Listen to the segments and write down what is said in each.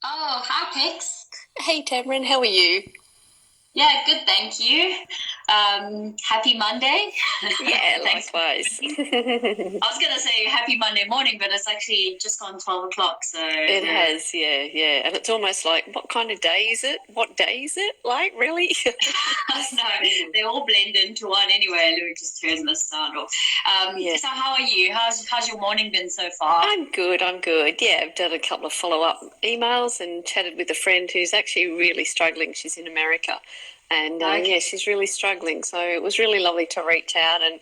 Oh, hi, Pix. Hey Tamron, how are you? Yeah, good, thank you. Happy Monday. Yeah, Thanks for likewise. joining. I was going to say happy Monday morning, but it's actually just on 12 o'clock, so... It has, yeah. And it's almost like, what kind of day is it? What day is it? Like, really? No, they all blend into one anyway. Let me just turn the sound off. Yeah. So how are you? How's your morning been so far? I'm good. Yeah, I've done a couple of follow-up emails and chatted with a friend who's actually really struggling. She's in America. And, Okay. yeah, she's really struggling. So it was really lovely to reach out and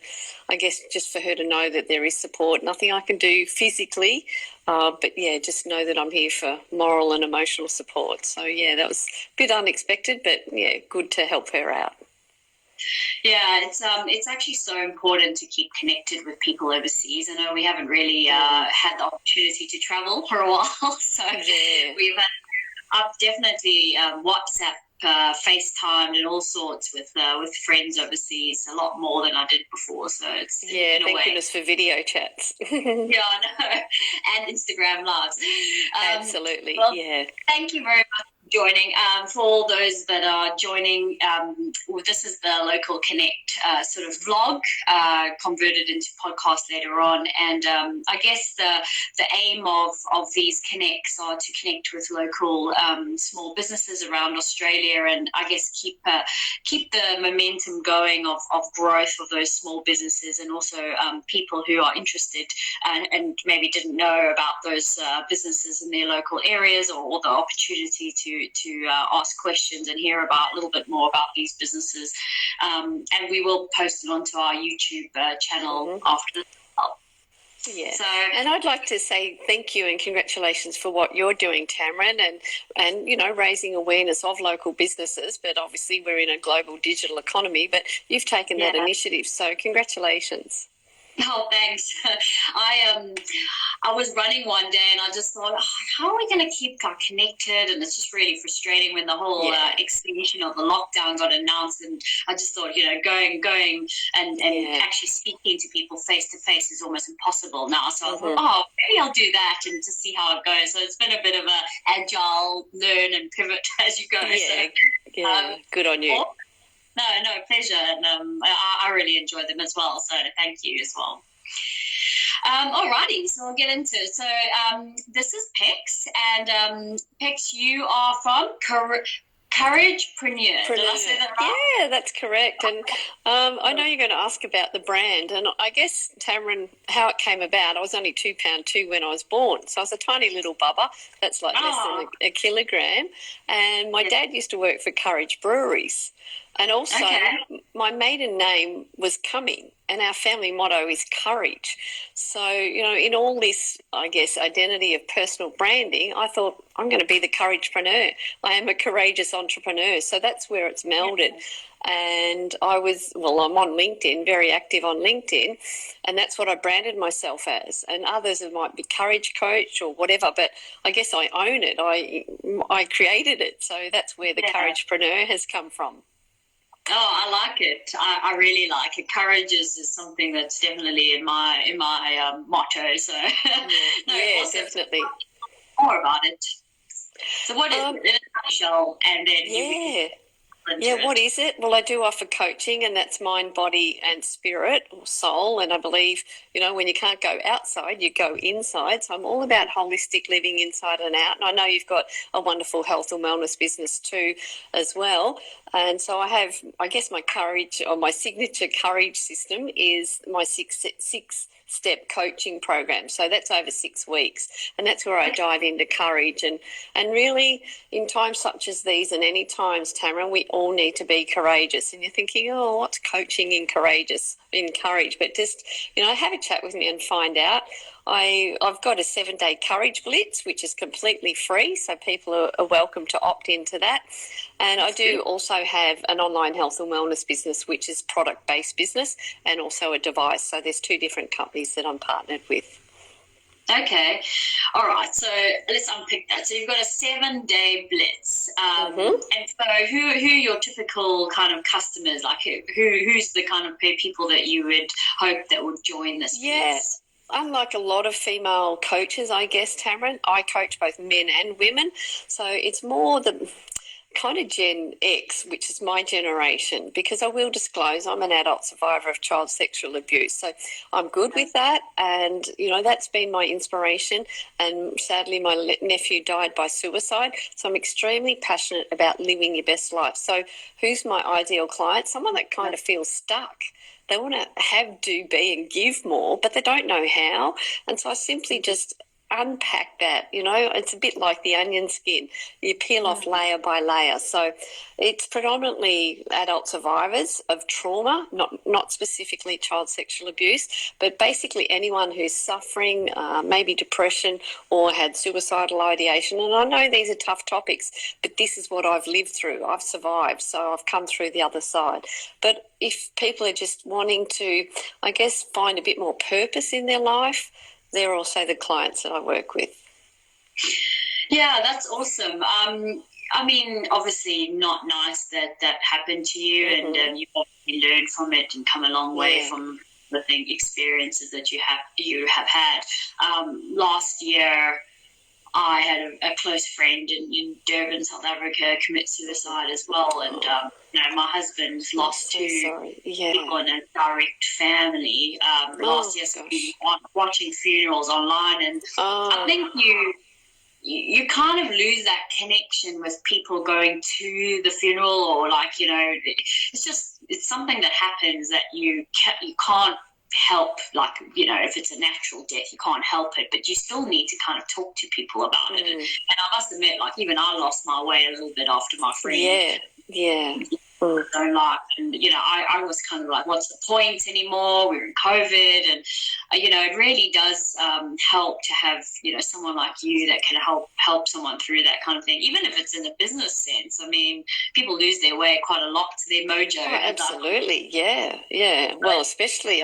I guess just for her to know that there is support. Nothing I can do physically, but, yeah, just know that I'm here for moral and emotional support. So, yeah, that was a bit unexpected, but, yeah, good to help her out. Yeah, it's actually so important to keep connected with people overseas. I know we haven't really had the opportunity to travel for a while, so Yeah. I've definitely WhatsApp, FaceTimed, and all sorts with friends overseas a lot more than I did before. So it's in a Thank way. goodness for video chats. Yeah, I know, and Instagram lives. Absolutely, Well, yeah. thank you very much for joining. For all those that are joining, this is the Local Connect sort of vlog converted into podcast later on. And I guess the aim of these connects are to connect with local small businesses around Australia, and I guess keep the momentum going of growth of those small businesses, and also people who are interested and maybe didn't know about those businesses in their local areas, or the opportunity to ask questions and hear about a little bit more about these businesses. And we will post it onto our YouTube channel after this. Yeah, So, and I'd like to say thank you and congratulations for what you're doing, Tamron, and raising awareness of local businesses. But obviously, we're in a global digital economy. But you've taken that initiative, so congratulations. Oh, thanks. I was running one day and I just thought, how are we going to keep connected? And it's just really frustrating when the whole extension of the lockdown got announced. And I just thought, going and actually speaking to people face to face is almost impossible now. So I thought, maybe I'll do that and just see how it goes. So it's been a bit of a agile learn and pivot as you go. Yeah, good on you. No, pleasure. And I really enjoy them as well. So thank you as well. Alrighty, so we'll get into it. So this is Pix, and Pix, you are from Couragepreneur. Did I say that right? Yeah, that's correct. And I know you're going to ask about the brand. And I guess, Tamron, how it came about, I was only 2 pound 2 when I was born. So I was a tiny little bubba. That's like less than a kilogram. And my dad used to work for Courage Breweries. And also, my maiden name was Cumming, and our family motto is courage. So, in all this, I guess, identity of personal branding, I thought, I'm going to be the couragepreneur. I am a courageous entrepreneur. So that's where it's melded. And I'm on LinkedIn, very active on LinkedIn, and that's what I branded myself as. And others, it might be courage coach or whatever, but I guess I own it. I created it. So that's where the couragepreneur has come from. Oh, I like it. I really like it. Courage is something that's definitely in my motto. So definitely. More about it. So what is it in a nutshell? And then what is it? Well, I do offer coaching, and that's mind, body, and spirit, or soul. And I believe, when you can't go outside, you go inside. So I'm all about holistic living inside and out. And I know you've got a wonderful health and wellness business too, as well. And so I have, I guess, my courage, or my signature courage system is my six-step coaching program. So that's over 6 weeks, and that's where I dive into courage. And really, in times such as these, and any times, Tamara, we all need to be courageous. And you're thinking, what's coaching in courage? But just, have a chat with me and find out. I've got a 7-day courage blitz, which is completely free, so people are welcome to opt into that. And I do also have an online health and wellness business, which is product-based business, and also a device. So there's 2 different companies that I'm partnered with. Okay. All right. So let's unpick that. So you've got a 7-day blitz. And so who are your typical kind of customers? Like who's the kind of people that you would hope that would join this blitz? unlike a lot of female coaches, I guess, Tamron, I coach both men and women. So it's more the kind of Gen X, which is my generation, because I will disclose I'm an adult survivor of child sexual abuse. So I'm good with that. And, that's been my inspiration. And sadly, my nephew died by suicide. So I'm extremely passionate about living your best life. So who's my ideal client? Someone that kind of feels stuck. They want to have, do, be and give more, but they don't know how. And so I simply just unpack that. It's a bit like the onion skin. You peel off layer by layer. So it's predominantly adult survivors of trauma, not specifically child sexual abuse, but basically anyone who's suffering, maybe depression or had suicidal ideation. And I know these are tough topics, but this is what I've lived through. I've survived, so I've come through the other side. But if people are just wanting to, I guess, find a bit more purpose in their life, they're also the clients that I work with. Yeah, that's awesome. Obviously not nice that happened to you, and you obviously learned from it and come a long way from the experiences that you have had. Last year, I had a close friend in Durban, South Africa, commit suicide as well, and my husband lost two people in a direct family last year. So we were watching funerals online, and I think you kind of lose that connection with people going to the funeral, or it's something that happens that you can't help, if it's a natural death, you can't help it, but you still need to kind of talk to people about it. And I must admit, even I lost my way a little bit after my friend don't like, and I was kind of like, what's the point anymore? We're in COVID, and it really does help to have someone like you that can help someone through that kind of thing, even if it's in a business sense. People lose their way quite a lot to their mojo. Absolutely, yeah. Well, especially,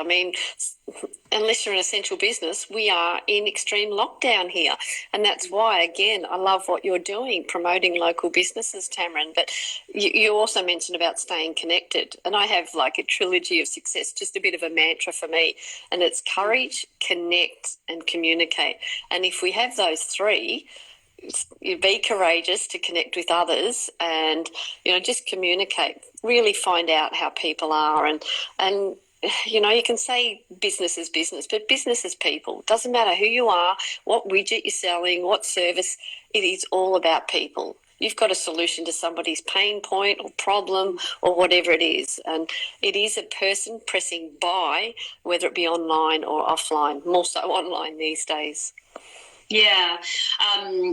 unless you're an essential business, we are in extreme lockdown here. And that's why, again, I love what you're doing, promoting local businesses, Tamron. But you also mentioned about staying connected. And I have a trilogy of success, just a bit of a mantra for me. And it's courage, connect, and communicate. And if we have those three, you be courageous to connect with others and, just communicate, really find out how people are and you can say business is business, but business is people. It doesn't matter who you are, what widget you're selling, what service, it is all about people. You've got a solution to somebody's pain point or problem or whatever it is. And it is a person pressing buy, whether it be online or offline, more so online these days. Yeah,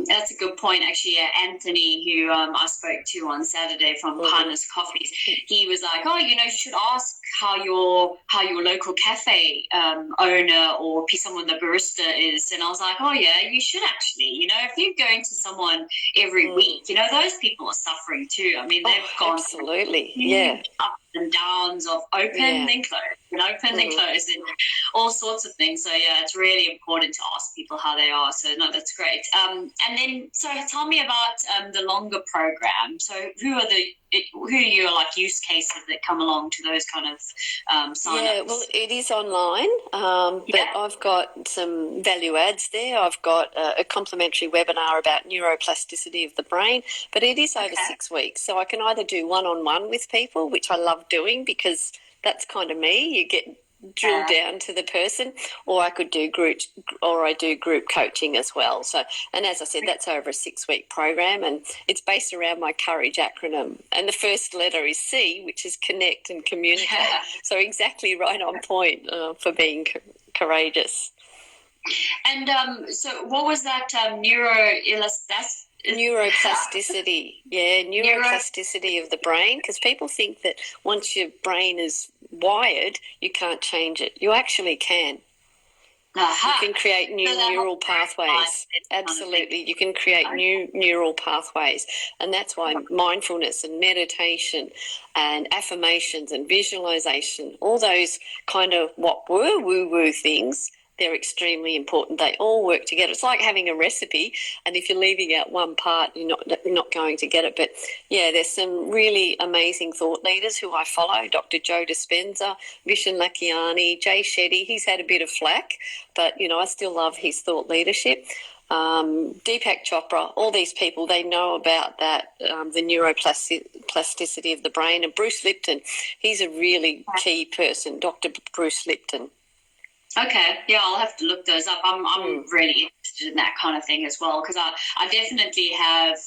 that's a good point, actually. Anthony, who I spoke to on Saturday from Partners Coffees, he was like, you should ask how your local cafe owner or someone, the barista is. And I was like, you should actually. If you're going to someone every week, those people are suffering too. They've gone absolutely, up and downs of open then close and open then close and all sorts of things. So it's really important to ask people how they are. So no, that's great. And then so tell me about the longer program. So who are your use cases that come along to those kind of sign-ups? Yeah, well, it is online, but I've got some value adds there. I've got a complimentary webinar about neuroplasticity of the brain, but it is over 6 weeks. So I can either do one-on-one with people, which I love doing because that's kind of me. You get drilled down to the person, or I could do I do group coaching as well. So, and as I said, that's over a 6-week program, and it's based around my Courage acronym. And the first letter is C, which is connect and communicate. Yeah. So exactly right on point for being courageous. And so what was that neuroplasticity? Yeah, neuroplasticity of the brain, because people think that once your brain is wired, you can't change it. You actually can. You can create new neural pathways. Absolutely. You can create new neural pathways. And that's why mindfulness and meditation and affirmations and visualization, all those kind of what were woo-woo things, they're extremely important. They all work together. It's like having a recipe, and if you're leaving out one part, you're not going to get it. But, yeah, there's some really amazing thought leaders who I follow, Dr. Joe Dispenza, Vishen Lakhiani, Jay Shetty. He's had a bit of flack, but, I still love his thought leadership. Deepak Chopra, all these people, they know about that, the neuroplasticity of the brain. And Bruce Lipton, he's a really key person, Dr. Bruce Lipton. Okay, yeah, I'll have to look those up. I'm really interested in that kind of thing as well, because I definitely have,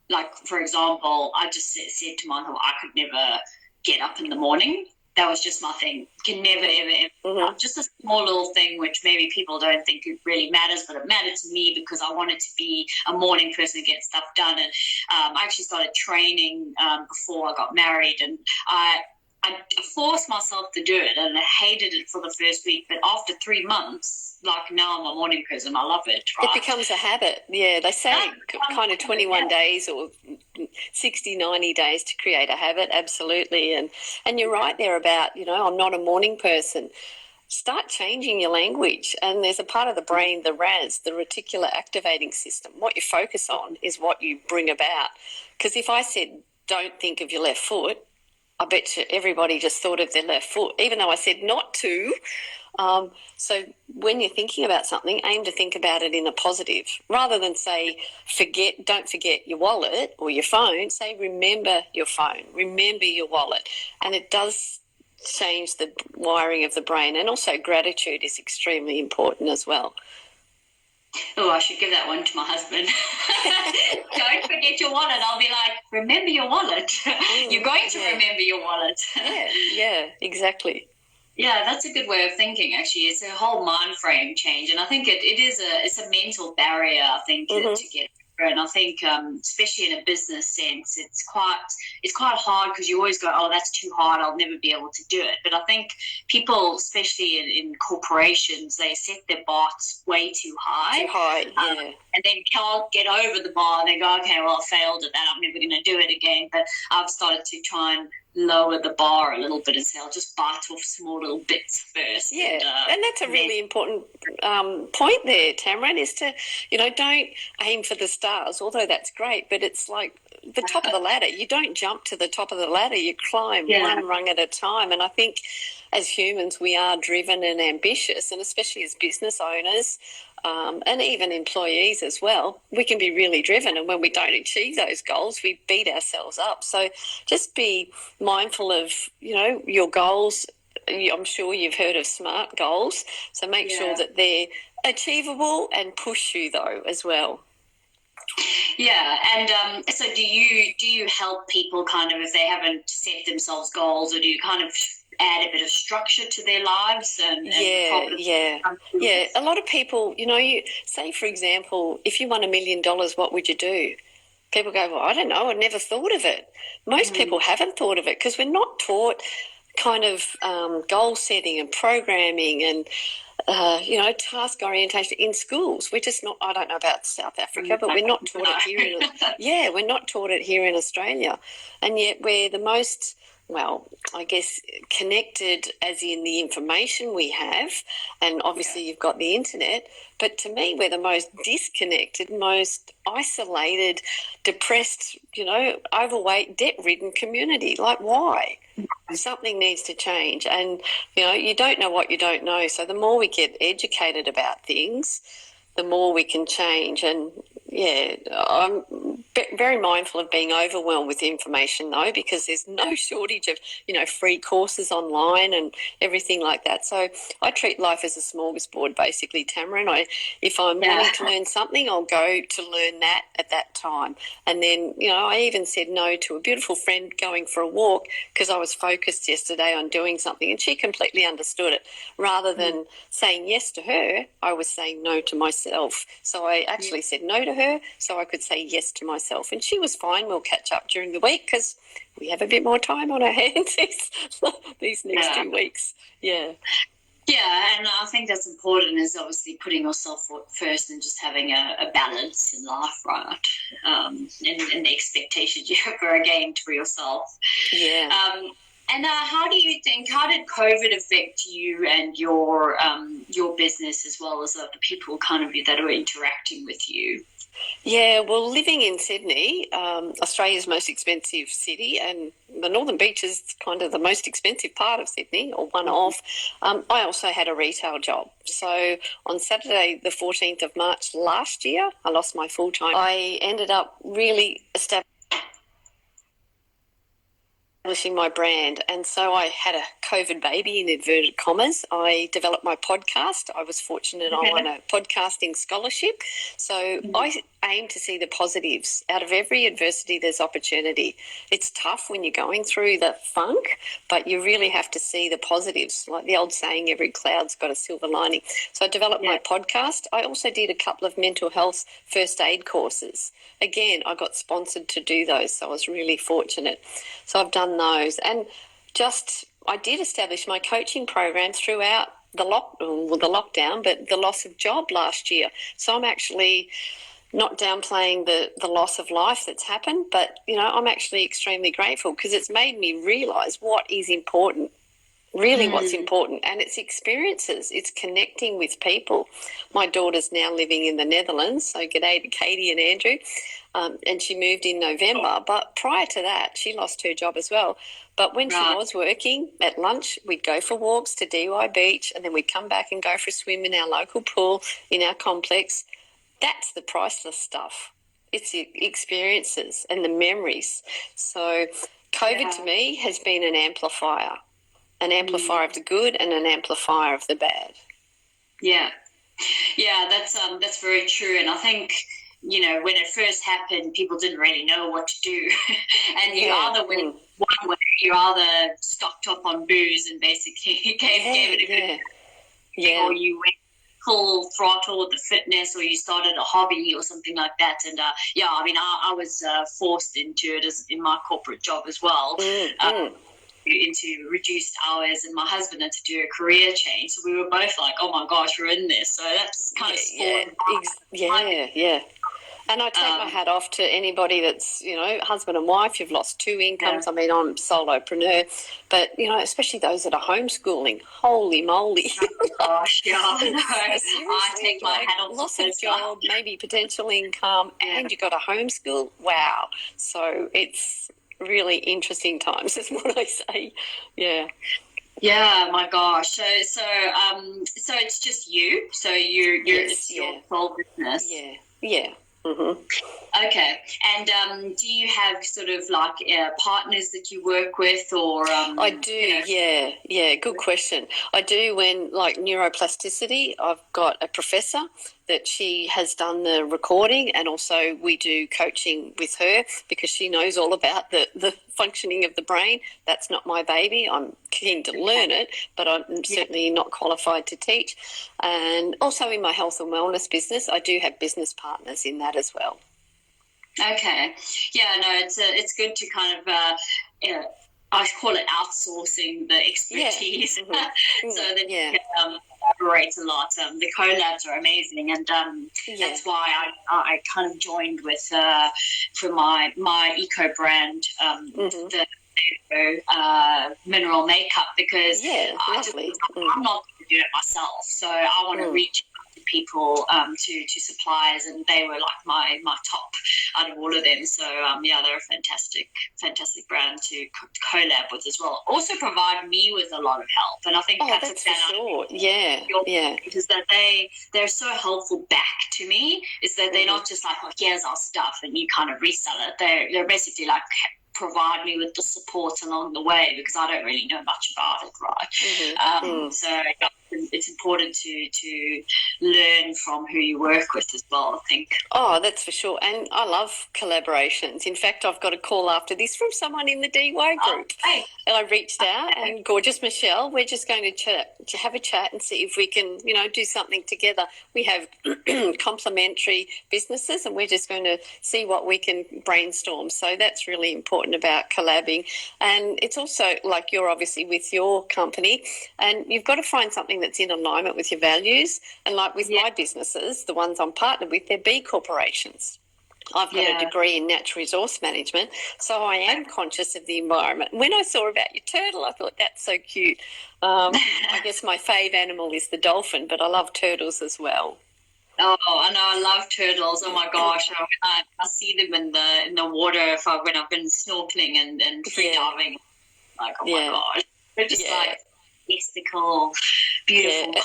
like, for example, I just said to myself, I could never get up in the morning. That was just my thing. Can never, ever. Just a small little thing, which maybe people don't think it really matters, but it mattered to me because I wanted to be a morning person to get stuff done. And I actually started training before I got married, and I forced myself to do it, and I hated it for the first week. But after 3 months, like, now I'm a morning person. I love it. Right? It becomes a habit. Yeah, they say kind of 21 days or 60, 90 days to create a habit. Absolutely. And you're right there about, I'm not a morning person. Start changing your language. And there's a part of the brain, the RAS, the reticular activating system. What you focus on is what you bring about. Because if I said, don't think of your left foot, I bet you everybody just thought of their left foot, even though I said not to. So when you're thinking about something, aim to think about it in a positive. Rather than say, don't forget your wallet or your phone, say remember your phone, remember your wallet. And it does change the wiring of the brain. And also gratitude is extremely important as well. Oh, I should give that one to my husband. Don't forget your wallet. I'll be like, remember your wallet. You're going to remember your wallet. Yeah, exactly. Yeah, that's a good way of thinking, actually. It's a whole mind frame change. And I think it's a mental barrier, I think, to get through. And I think, especially in a business sense, it's quite hard because you always go, oh, that's too hard, I'll never be able to do it. But I think people, especially in corporations, they set their bar way too high. And then can't get over the bar, and they go, okay, well, I failed at that, I'm never going to do it again. But I've started to try and lower the bar a little bit and say, I'll just bite off small little bits first. Yeah, and that's a really important point there, Tamron, is to, don't aim for the stars, although that's great, but it's like the top of the ladder. You don't jump to the top of the ladder, you climb one rung at a time. And I think as humans, we are driven and ambitious, and especially as business owners, and even employees as well, we can be really driven. And when we don't achieve those goals, we beat ourselves up. So just be mindful of, your goals. I'm sure you've heard of SMART goals. So make sure that they're achievable and push you, though, as well. Yeah, and so do you help people kind of if they haven't set themselves goals, or do you kind of add a bit of structure to their lives? A lot of people, you say, for example, if you won $1 million, what would you do? People go, well, I don't know, I never thought of it. Most people haven't thought of it because we're not taught kind of goal setting and programming and task orientation in schools. We're just not. I don't know about South Africa, but we're not taught it here. We're not taught it here in Australia, and yet we're the most, I guess, connected as in the information we have, and obviously you've got the internet, but to me we're the most disconnected, most isolated, depressed, overweight, debt-ridden community. Like, why? Something needs to change, and, you don't know what you don't know, so the more we get educated about things, the more we can change. And I'm very mindful of being overwhelmed with information, though, because there's no shortage of, free courses online and everything like that. So I treat life as a smorgasbord, basically, Tamron. If I'm wanting to learn something, I'll go to learn that at that time. And then, I even said no to a beautiful friend going for a walk because I was focused yesterday on doing something, and she completely understood it. Rather than saying yes to her, I was saying no to myself. So I actually said no to her so I could say yes to myself. And she was fine. We'll catch up during the week because we have a bit more time on our hands these next 2 weeks. Yeah, and I think that's important, is obviously putting yourself first and just having a balance in life, right? And the expectations you have for yourself. Yeah. And how did COVID affect you and your business, as well as the people kind of that are interacting with you? Yeah, well, living in Sydney, Australia's most expensive city, and the Northern Beach is kind of the most expensive part of Sydney, or one of. I also had a retail job. So on Saturday, the 14th of March last year, I lost my full-time. I ended up really establishing my brand, and so I had a COVID baby in inverted commas. I developed my podcast. I was fortunate I won a podcasting scholarship, so I aim to see the positives. Out of every adversity there's opportunity. It's tough when you're going through the funk, but you really have to see the positives. Like the old saying, every cloud's got a silver lining. So I developed my podcast. I also did a couple of mental health first aid courses. Again, I got sponsored to do those, so I was really fortunate. So I've done those, and I did establish my coaching program throughout the lockdown, but the loss of job last year. So I'm actually not downplaying the loss of life that's happened, but I'm actually extremely grateful, because it's made me realise what is important. Really what's important, and it's experiences, it's connecting with people. My daughter's now living in the Netherlands, so g'day to Katie and Andrew, and she moved in November, but prior to that she lost her job as well. But when she was working, at lunch we'd go for walks to DY Beach, and then we'd come back and go for a swim in our local pool in our complex. That's the priceless stuff. It's the experiences and the memories. So COVID to me has been an amplifier of the good and an amplifier of the bad. Yeah, that's very true. And I think, when it first happened, people didn't really know what to do. And you either went one way, you either stocked up on booze and basically gave it a good, or you went full throttle with the fitness, or you started a hobby or something like that. And I was forced into it in my corporate job as well. Into reduced hours, and my husband had to do a career change, so we were both like, oh my gosh, we're in this. So that's kind of and I take my hat off to anybody that's husband and wife, you've lost two incomes. I mean, I'm solopreneur, but especially those that are homeschooling, holy moly. Oh gosh, I take my hat off. Loss of job, maybe potential income, and you got to homeschool. Wow. So it's really interesting times is what I say. Yeah, my gosh. So it's just you. So it's your whole business. Yeah. Mm-hmm. Okay. And do you have sort of like partners that you work with, or I do. Yeah. Good question. I do. When like Neuroplasticity, I've got a professor that she has done the recording, and also we do coaching with her because she knows all about the functioning of the brain. That's not my baby. I'm keen to learn it, but I'm certainly not qualified to teach. And also in my health and wellness business, I do have business partners in that as well. Okay. Yeah, no, it's good to kind of I call it outsourcing the expertise, so that you can collaborate a lot. The collabs are amazing, and that's why I kind of joined with for my eco brand, the mineral makeup, because I'm not going to do it myself, so I want to reach people to suppliers, and they were like my top out of all of them. So they're a fantastic brand to collab with as well. Also provide me with a lot of help, and I think that's for sure. Because that they're so helpful back to me. Is that they're not just like, well, here's our stuff and you kind of resell it. They're basically like provide me with the support along the way, because I don't really know much about it, right? So it's important to learn from who you work with as well, I think. Oh, that's for sure. And I love collaborations. In fact, I've got a call after this from someone in the DY group. And I reached out, and gorgeous Michelle, we're just going to have a chat and see if we can, do something together. We have complementary businesses, and we're just going to see what we can brainstorm. So that's really important about collabing. And it's also like you're obviously with your company, and you've got to find something that's in alignment with your values. And like with my businesses, the ones I'm partnered with, they're B corporations. I've got a degree in natural resource management, so I am conscious of the environment. When I saw about your turtle, I thought, that's so cute. I guess my fave animal is the dolphin, but I love turtles as well. Oh, I know, I love turtles. Oh my gosh, I see them in the water when I've been snorkeling and free diving. Like, oh my gosh, they're just like mystical, beautiful. Yeah.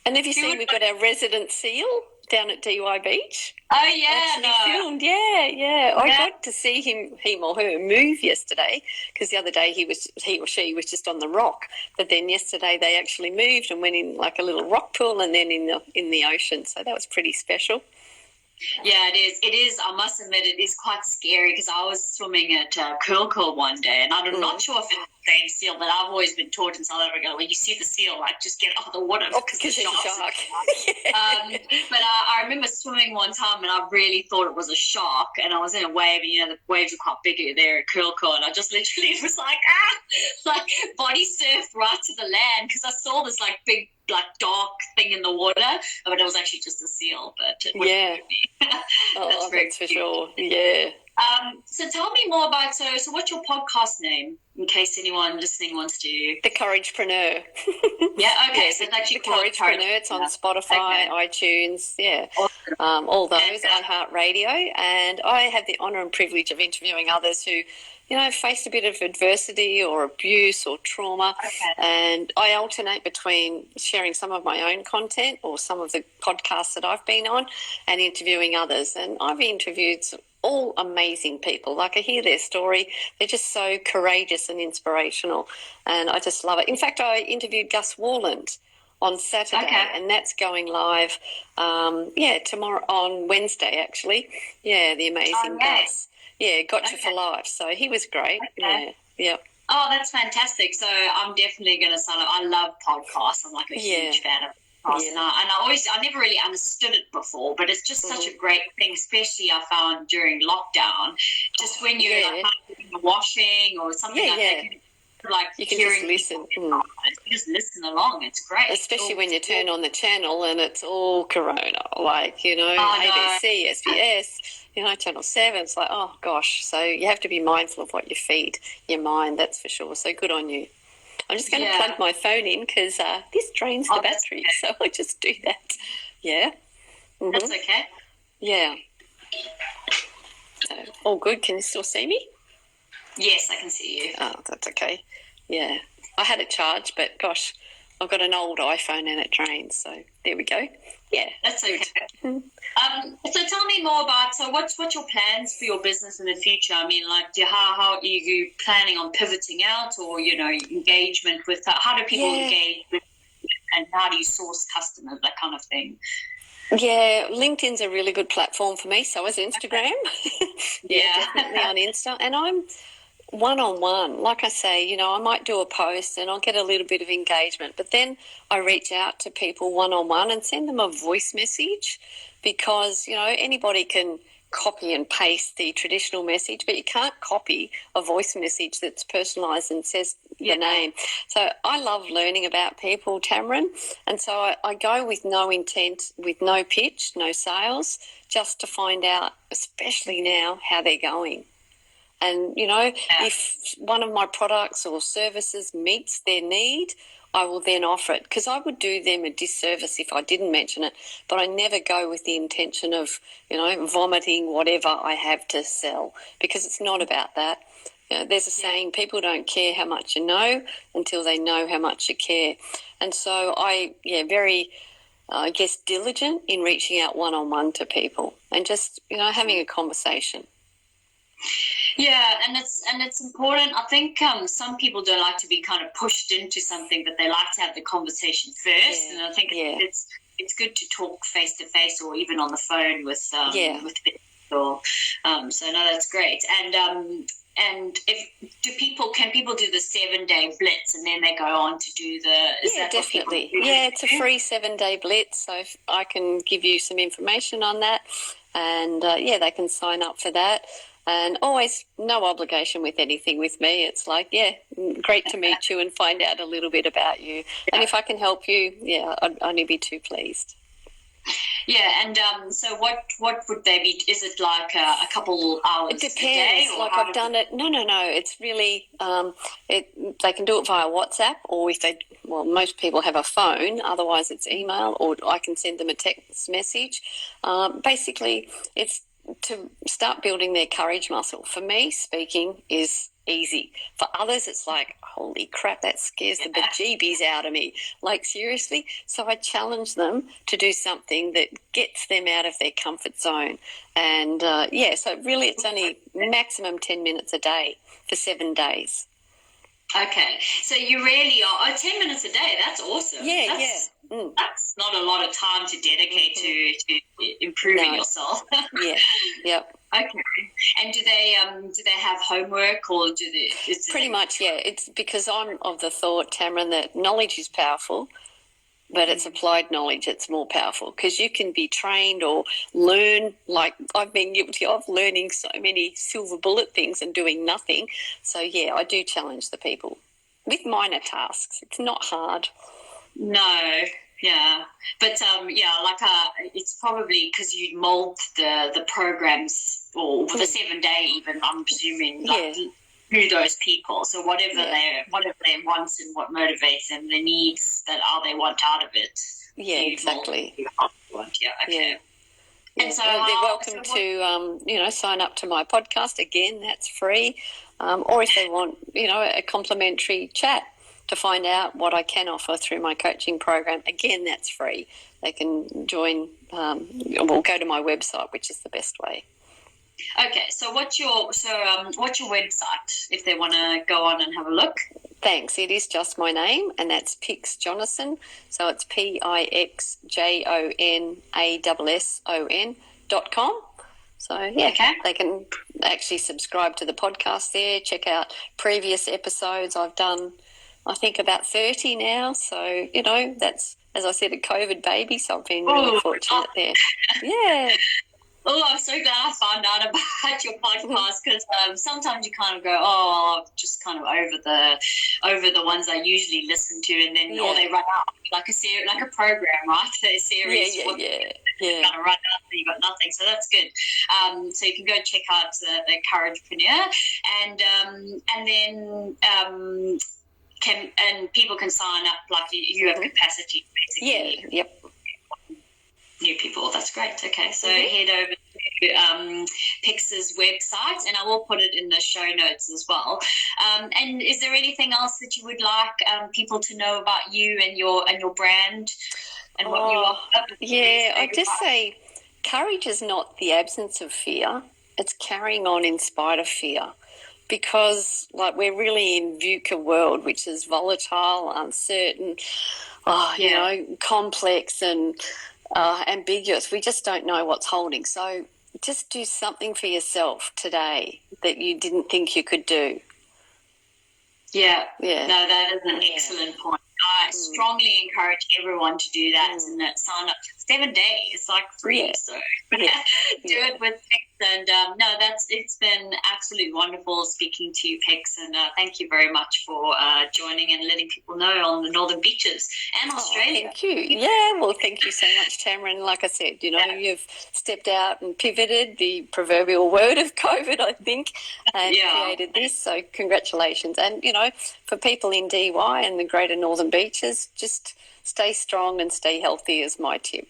And have you seen we've got our resident seal down at DY Beach? Oh yeah, filmed. Yeah. I got to see him or her move yesterday, because the other day he or she was just on the rock, but then yesterday they actually moved and went in like a little rock pool and then in the ocean. So that was pretty special. Yeah, it is. It is. I must admit, it is quite scary, because I was swimming at Curl one day, and I'm not sure if it's the same seal, but I've always been taught in South Africa, when you see the seal, like, just get off the water, because there's a shark. But I remember swimming one time, and I really thought it was a shark, and I was in a wave, and the waves are quite bigger there at Curl, and I just literally was like, like body surfed right to the land, because I saw this like big, like dark thing in the water, but it was actually just a seal. But it wouldn't be. That's for sure. Yeah. So tell me more about, so what's your podcast name, in case anyone listening wants to? The Couragepreneur. Yeah, okay. So it's actually the Couragepreneur. It's on Spotify, iTunes, all those, iHeartRadio. And I have the honour and privilege of interviewing others who, faced a bit of adversity or abuse or trauma. And I alternate between sharing some of my own content or some of the podcasts that I've been on and interviewing others. And I've interviewed all amazing people. Like, I hear their story. They're just so courageous and inspirational. And I just love it. In fact, I interviewed Gus Warland on Saturday, and that's going live, tomorrow, on Wednesday, actually. Yeah, the amazing Gus. Yeah, Gotcha for Life. So he was great. Yeah. Oh, that's fantastic. So I'm definitely going to sign up. I love podcasts. I'm like a huge fan of podcasts. And I never really understood it before, but it's just such a great thing, especially I found during lockdown, just when you're like washing or something like that. Like, you can just listen. You just listen along. It's great. Especially when you turn on the channel and it's all Corona, like, ABC, SBS, Channel 7. It's like, oh, gosh. So you have to be mindful of what you feed your mind, that's for sure. So good on you. I'm just going to plug my phone in, because this drains the battery, so I just do that. Yeah. Mm-hmm. That's okay. Yeah. So, all good. Can you still see me? Yes, I can see you. Oh, that's okay. Yeah. I had it charged, but gosh, I've got an old iPhone and it drains, so there we go. Yeah. That's okay. So tell me more about, so what's your plans for your business in the future? I mean, like, how are you planning on pivoting out, or, engagement with, how do people engage with, and how do you source customers, that kind of thing? Yeah, LinkedIn's a really good platform for me. So is Instagram. Definitely on Insta. And I'm one-on-one. Like I say, I might do a post and I'll get a little bit of engagement, but then I reach out to people one-on-one and send them a voice message, because, anybody can copy and paste the traditional message, but you can't copy a voice message that's personalised and says your name. So I love learning about people, Tamron, and so I go with no intent, with no pitch, no sales, just to find out, especially now, how they're going. And, if one of my products or services meets their need, I will then offer it, because I would do them a disservice if I didn't mention it. But I never go with the intention of, vomiting whatever I have to sell, because it's not about that. There's a saying, people don't care how much you know until they know how much you care. And so very, diligent in reaching out one-on-one to people and just, having a conversation. Yeah, and it's important. I think some people don't like to be kind of pushed into something, but they like to have the conversation first. And I think it's good to talk face to face, or even on the phone with people. So no, that's great. And can people do the 7-day blitz and then they go on to do the? Definitely. Yeah, it's a free 7-day blitz, so I can give you some information on that, and they can sign up for that. And always no obligation with anything with me. It's like, great to meet you and find out a little bit about you. And if I can help you, I'd only be too pleased. Yeah, and so what would they be? Is it like a couple hours It depends. a day? Or like I've done it. No. It's really they can do it via WhatsApp, or if they most people have a phone. Otherwise, it's email, or I can send them a text message. Basically, it's to start building their courage muscle. For me, speaking is easy. For others, it's like, holy crap, that scares the bejeebies out of me. Like, seriously? So I challenge them to do something that gets them out of their comfort zone. And, so really it's only maximum 10 minutes a day for 7 days. Okay. So you really are 10 minutes a day. That's awesome. That's not a lot of time to dedicate to improving yourself. Yep. Okay. And do they have homework, or do they? Pretty much, yeah. It's because I'm of the thought, Tamron, that knowledge is powerful, but it's applied knowledge that's more powerful, because you can be trained or learn, like I've been guilty of learning so many silver bullet things and doing nothing. So, yeah, I do challenge the people with minor tasks. It's not hard. No, yeah. But, it's probably because you mold the programs, or the 7 day even, I'm presuming, through those people. So whatever their wants and what motivates them, the needs that they want out of it. Yeah, exactly. Yeah, okay. Yeah. And so they're welcome to, sign up to my podcast. Again, that's free. Or if they want, a complimentary chat to find out what I can offer through my coaching program, again, that's free. They can join, go to my website, which is the best way. Okay, so what's your website if they want to go on and have a look? Thanks. It is just my name, and that's Pix Jonasson. So it's PIXJONASSON.com. So, They can actually subscribe to the podcast there, check out previous episodes. I've done, I think, about 30 now. So, that's, as I said, a COVID baby, so I've been really fortunate there. Yeah. Oh, I'm so glad I found out about your podcast, because sometimes you kind of go, I'm just kind of over the ones I usually listen to, and then or they run out like a program, right? A series, yeah. Kind of run out, and you got nothing. So that's good. So you can go check out the Couragepreneur, and then people can sign up, like you have capacity basically. Yeah. Yep. New people. That's great. Okay, so head over to Pix's website, and I will put it in the show notes as well. And is there anything else that you would like people to know about you and your brand and what you offer? Yeah, I just say courage is not the absence of fear. It's carrying on in spite of fear. Because, we're really in VUCA world, which is volatile, uncertain, complex and ambiguous. We just don't know what's holding. So just do something for yourself today that you didn't think you could do. Yeah. No, that is an excellent point. I strongly encourage everyone to do that and sign up. 7 days, it's like free. So do it with Pix. And it's been absolutely wonderful speaking to you, Pix. And thank you very much for joining and letting people know on the Northern Beaches and Australia. Thank you. Yeah, well, thank you so much, Tamron. Like I said, you've stepped out and pivoted, the proverbial word of COVID, I think, and created this. So congratulations. And, for people in DY and the Greater Northern Beaches, just stay strong and stay healthy is my tip.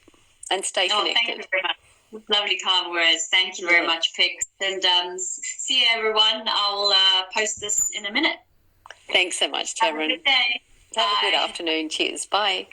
And stay connected. Thank you very much. Lovely kind words. Thank you very much, Pix. And see you, everyone. I'll post this in a minute. Thanks so much, Tamron. Have a good day. Have a good afternoon. Cheers. Bye.